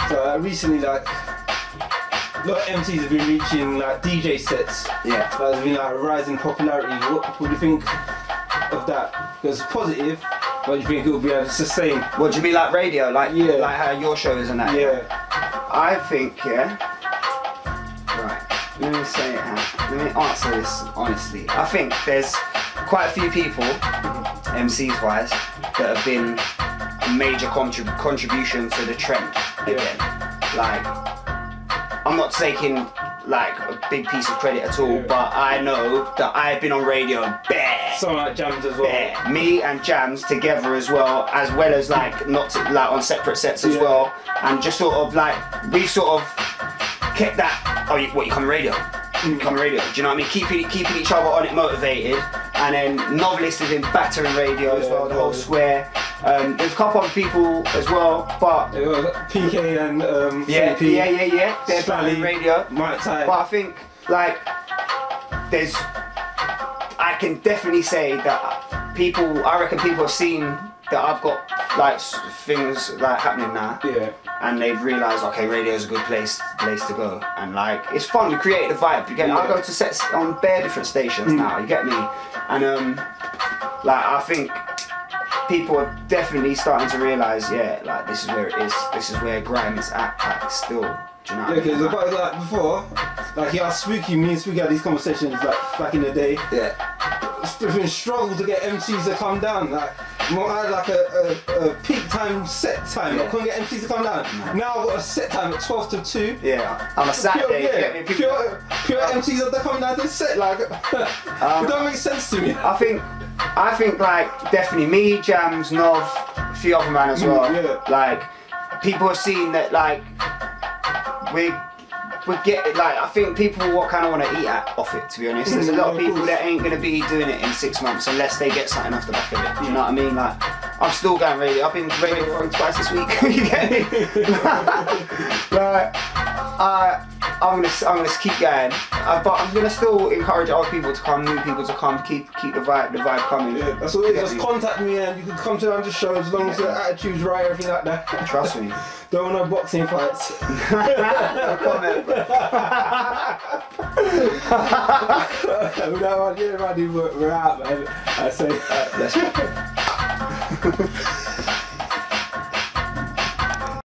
So recently, like, a lot of MCs have been reaching like DJ sets. Yeah. There's been like a rise in popularity. What do you think of that? Because it's positive, but do you think it will be able to sustain? What do you mean, like radio? Like, yeah, like how your show is and that? Yeah. I think, yeah. Right. Let me say it. Let me answer this honestly. I think there's quite a few people, MCs wise, that have been a major contribution to the trend again. Like, I'm not taking like a big piece of credit at all, but I know that I've been on radio bare. Someone like Jams as well. Bare. Me and Jams together as well as like not to, like on separate sets as well, and just sort of like we've sort of kept that. Oh, you come radio? You come radio? Do you know what I mean? Keeping each other on it, motivated, and then Novelist has been battering radio as well. The whole square. There's a couple other people as well, but PK and yeah, CP, yeah. They're battering radio. Mike Ty. But I think like I can definitely say that I reckon people have seen that I've got like things like happening now. Yeah. And they've realised, okay, radio is a good place to go, and like it's fun. We create the vibe. You get me? I go to sets on bare different stations now. You get me? And like I think people are definitely starting to realise, yeah, like this is where it is. This is where grime is at like, still. Do you know? Yeah, because like before, like me and Spooky had these conversations like back in the day. Yeah. It's been struggle to get MCs to come down. Like, I had like a peak time set time. I couldn't get MCs to come down. Now I've got a set time at 12 to 2. Yeah. On a Saturday. Pure MCs are coming down to the set. Like, it don't make sense to me. I think like definitely me, Jams, Nov, a few other man as well. Like people have seen that like we get like I think people kind of want to eat off it, to be honest. There's a lot of people that ain't gonna be doing it in 6 months unless they get something off the back of it. Do you know what I mean? Like I'm still going radio. I've been radio for twice this week. You get me? Like I'm gonna keep going, but I'm gonna still encourage other people to come, new people to come, keep the vibe coming. Yeah, that's all it is. Just contact me and you can come to the show as long as the attitude's right, everything like that. Trust me. Don't want no boxing fights. No comment, bro. We're out, man. I say. Let's go.